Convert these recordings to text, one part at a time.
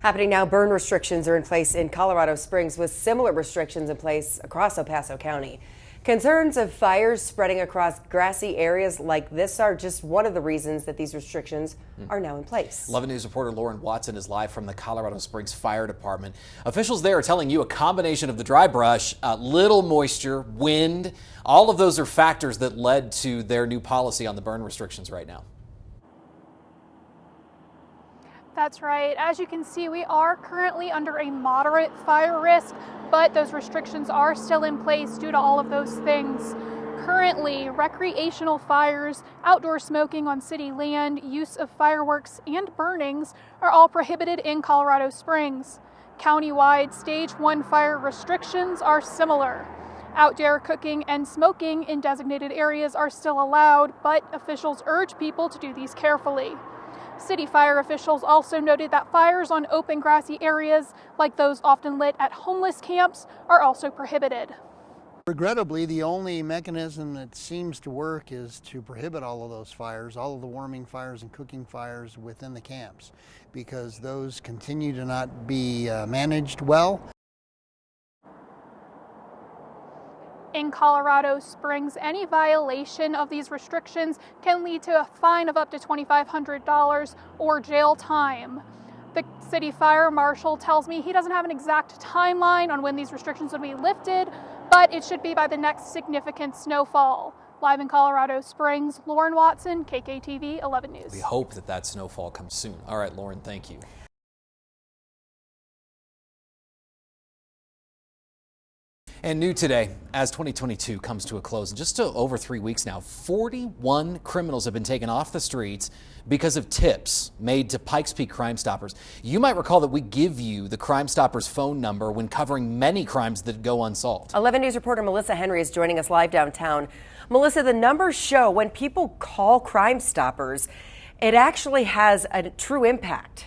Happening now, burn restrictions are in place in Colorado Springs with similar restrictions in place across El Paso County. Concerns of fires spreading across grassy areas like this are just one of the reasons that these restrictions are now in place. 11 News reporter Lauren Watson is live from the Colorado Springs Fire Department. Officials there are telling you a combination of the dry brush, little moisture, wind, all of those are factors that led to their new policy on the burn restrictions right now. That's right. As you can see, we are currently under a moderate fire risk, but those restrictions are still in place due to all of those things. Currently, recreational fires, outdoor smoking on city land, use of fireworks, and burnings are all prohibited in Colorado Springs. Countywide Stage 1 fire restrictions are similar. Outdoor cooking and smoking in designated areas are still allowed, but officials urge people to do these carefully. City fire officials also noted that fires on open grassy areas, like those often lit at homeless camps, are also prohibited. Regrettably, the only mechanism that seems to work is to prohibit all of those fires, all of the warming fires and cooking fires within the camps, because those continue to not be managed well. In Colorado Springs, any violation of these restrictions can lead to a fine of up to $2,500 or jail time. The city fire marshal tells me he doesn't have an exact timeline on when these restrictions will be lifted, but it should be by the next significant snowfall. Live in Colorado Springs, Lauren Watson, KKTV 11 News. We hope that snowfall comes soon. All right, Lauren, thank you. And new today, as 2022 comes to a close in just over 3 weeks now, 41 criminals have been taken off the streets because of tips made to Pikes Peak Crime Stoppers. You might recall that we give you the Crime Stoppers phone number when covering many crimes that go unsolved. 11 News reporter Melissa Henry is joining us live downtown. Melissa, the numbers show when people call Crime Stoppers, it actually has a true impact.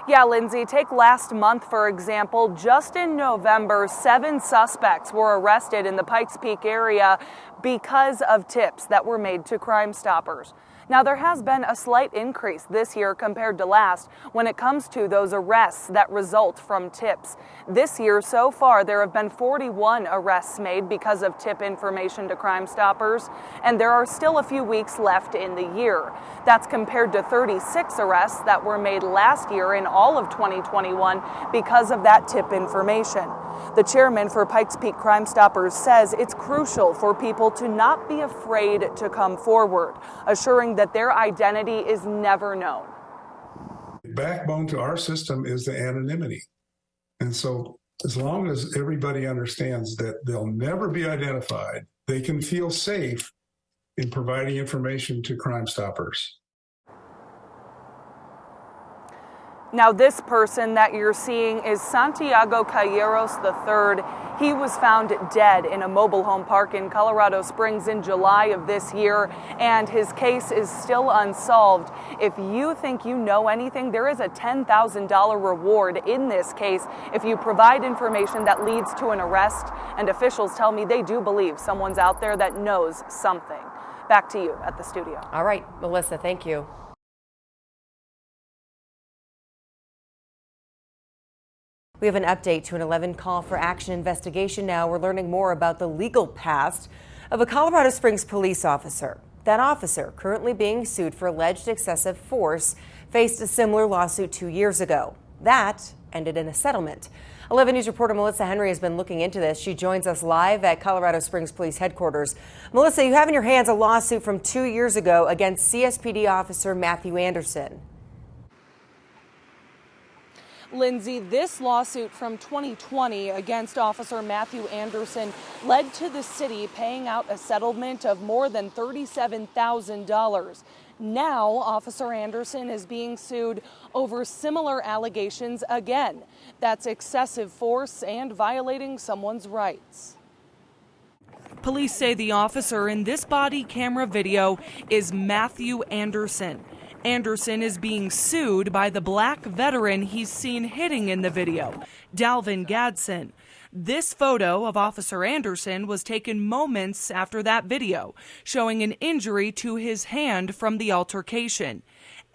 Yeah, Lindsay, take last month, for example. Just in November, 7 suspects were arrested in the Pikes Peak area because of tips that were made to Crime Stoppers. Now, there has been a slight increase this year compared to last when it comes to those arrests that result from tips. This year, so far, there have been 41 arrests made because of tip information to Crime Stoppers, and there are still a few weeks left in the year. That's compared to 36 arrests that were made last year in all of 2021 because of that tip information. The chairman for Pikes Peak Crime Stoppers says it's crucial for people to not be afraid to come forward, assuring that their identity is never known. Backbone to our system is the anonymity. And so as long as everybody understands that they'll never be identified, they can feel safe in providing information to Crime Stoppers. Now, this person that you're seeing is Santiago Calleros III. He was found dead in a mobile home park in Colorado Springs in July of this year, and his case is still unsolved. If you think you know anything, there is a $10,000 reward in this case if you provide information that leads to an arrest, and officials tell me they do believe someone's out there that knows something. Back to you at the studio. All right, Melissa, thank you. We have an update to an 11 call for action investigation now. We're learning more about the legal past of a Colorado Springs police officer. That officer, currently being sued for alleged excessive force, faced a similar lawsuit 2 years ago. That ended in a settlement. 11 News reporter Melissa Henry has been looking into this. She joins us live at Colorado Springs Police Headquarters. Melissa, you have in your hands a lawsuit from 2 years ago against CSPD officer Matthew Anderson. Lindsay, this lawsuit from 2020 against Officer Matthew Anderson led to the city paying out a settlement of more than $37,000. Now, Officer Anderson is being sued over similar allegations again. That's excessive force and violating someone's rights. Police say the officer in this body camera video is Matthew Anderson. Anderson is being sued by the black veteran he's seen hitting in the video, Dalvin Gadsden. This photo of Officer Anderson was taken moments after that video, showing an injury to his hand from the altercation.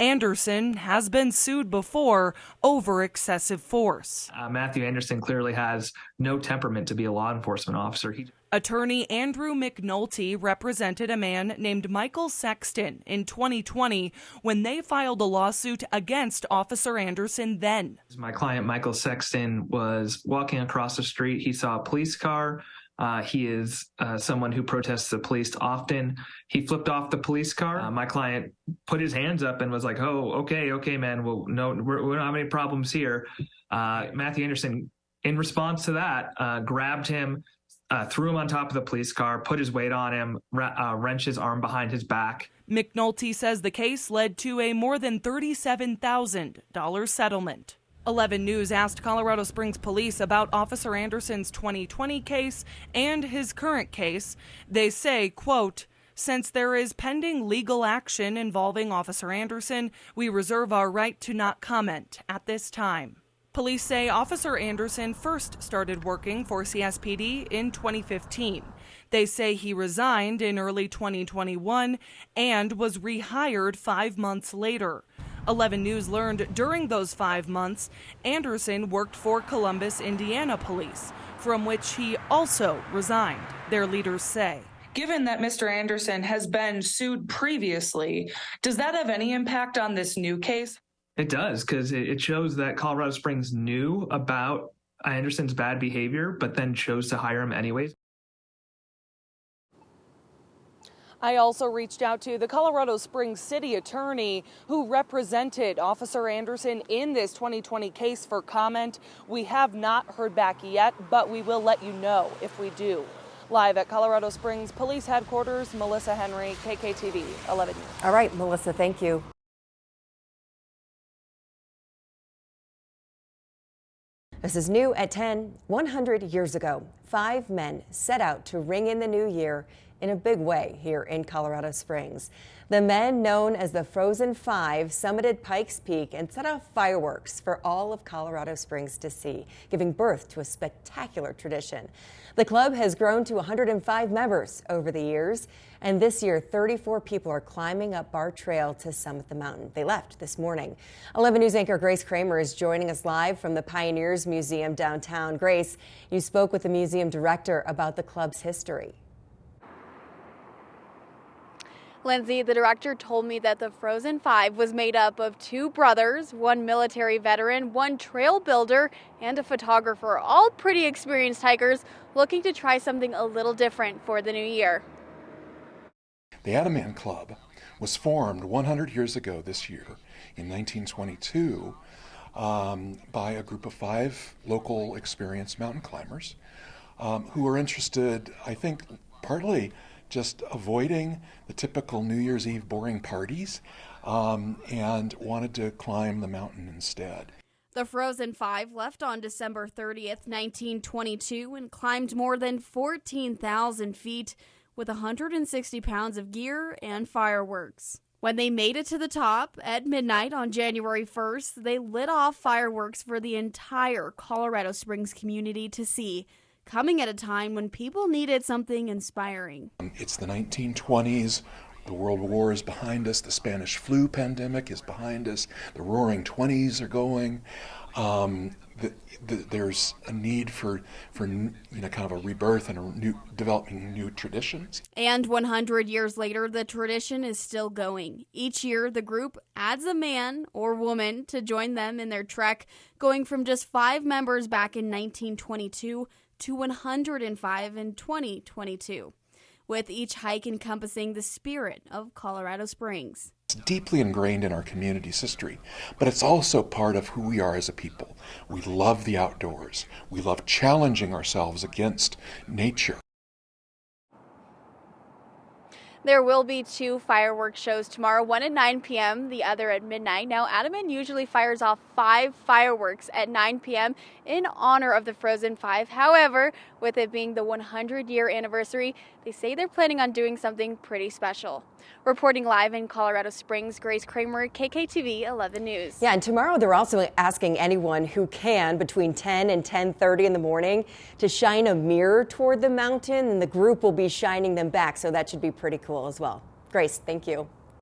Anderson has been sued before over excessive force. Matthew Anderson clearly has no temperament to be a law enforcement officer. Attorney Andrew McNulty represented a man named Michael Sexton in 2020 when they filed a lawsuit against Officer Anderson then. My client, Michael Sexton, was walking across the street. He saw a police car. He is someone who protests the police often. He flipped off the police car. My client put his hands up and was like, "Oh, okay, man. Well, no, we don't have any problems here." Matthew Anderson, in response to that, grabbed him, threw him on top of the police car, put his weight on him, wrenched his arm behind his back. McNulty says the case led to a more than $37,000 settlement. 11 News asked Colorado Springs police about Officer Anderson's 2020 case and his current case. They say, quote, "Since there is pending legal action involving Officer Anderson, we reserve our right to not comment at this time." Police say Officer Anderson first started working for CSPD in 2015. They say he resigned in early 2021 and was rehired 5 months later. 11 News learned during those 5 months, Anderson worked for Columbus, Indiana Police, from which he also resigned, their leaders say. Given that Mr. Anderson has been sued previously, does that have any impact on this new case? It does, because it shows that Colorado Springs knew about Anderson's bad behavior, but then chose to hire him anyways. I also reached out to the Colorado Springs city attorney who represented Officer Anderson in this 2020 case for comment. We have not heard back yet, but we will let you know if we do. Live at Colorado Springs Police Headquarters, Melissa Henry, KKTV 11 News. All right, Melissa, thank you. This is new at 10. 100 years ago, 5 men set out to ring in the new year in a big way here in Colorado Springs. The men, known as the Frozen Five, summited Pikes Peak and set off fireworks for all of Colorado Springs to see, giving birth to a spectacular tradition. The club has grown to 105 members over the years, and this year 34 people are climbing up Bar Trail to summit the mountain. They left this morning. 11 News anchor Grace Kramer is joining us live from the Pioneers Museum downtown. Grace, you spoke with the museum director about the club's history. Lindsay, the director, told me that the Frozen Five was made up of 2 brothers, 1 military veteran, 1 trail builder, and a photographer, all pretty experienced hikers looking to try something a little different for the new year. The Adaman Club was formed 100 years ago this year in 1922 by a group of 5 local experienced mountain climbers who were interested, I think, partly just avoiding the typical New Year's Eve boring parties and wanted to climb the mountain instead. The Frozen Five left on December 30th, 1922 and climbed more than 14,000 feet with 160 pounds of gear and fireworks. When they made it to the top at midnight on January 1st, they lit off fireworks for the entire Colorado Springs community to see, coming at a time when people needed something inspiring. It's the 1920s. The World War is behind us. The Spanish flu pandemic is behind us. The Roaring '20s are going. There's a need for kind of a rebirth and developing new traditions. And 100 years later, the tradition is still going. Each year, the group adds a man or woman to join them in their trek, going from just 5 members back in 1922 to 105 in 2022, with each hike encompassing the spirit of Colorado Springs. It's deeply ingrained in our community's history, but it's also part of who we are as a people. We love the outdoors. We love challenging ourselves against nature. There will be 2 fireworks shows tomorrow, one at 9 p.m., the other at midnight. Now, Adaman usually fires off 5 fireworks at 9 p.m. in honor of the Frozen Five. However, with it being the 100-year anniversary, they say they're planning on doing something pretty special. Reporting live in Colorado Springs, Grace Kramer, KKTV 11 News. Yeah, and tomorrow they're also asking anyone who can between 10 and 10:30 in the morning to shine a mirror toward the mountain, and the group will be shining them back, so that should be pretty cool as well. Grace, thank you.